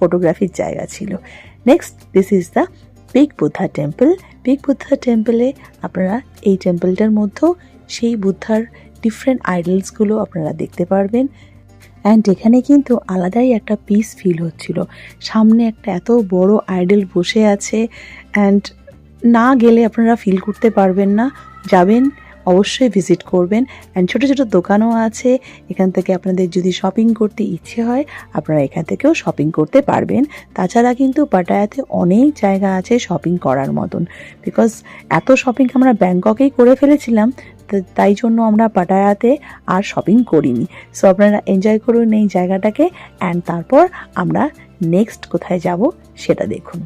ফটোগ্রাফির জায়গা ছিল। Next, this is the big Buddha temple. Big Buddha টেম্পলে আপনারা এই টেম্পলটার মধ্যেও সেই বুদ্ধার ডিফারেন্ট আইডলসগুলো আপনারা দেখতে পারবেন। অ্যান্ড এখানে কিন্তু আলাদাই একটা পিস ফিল হচ্ছিল। সামনে একটা এত বড় আইডল বসে আছে, অ্যান্ড না গেলে আপনারা ফিল করতে পারবেন না। যাবেন, অবশ্যই ভিজিট করবেন। অ্যান্ড ছোটো ছোটো দোকানও আছে, এখান থেকে আপনাদের যদি শপিং করতে ইচ্ছে হয় আপনারা এখান থেকেও শপিং করতে পারবেন। তাছাড়া কিন্তু পাটায়াতে অনেক জায়গা আছে শপিং করার মতন, বিকজ এত শপিং আমরা ব্যাংককেই করে ফেলেছিলাম, তাই জন্য আমরা পাটায়াতে আর শপিং করিনি। সো আপনারা এনজয় করুন এই জায়গাটাকে, অ্যান্ড তারপর আমরা নেক্সট কোথায় যাব সেটা দেখুন।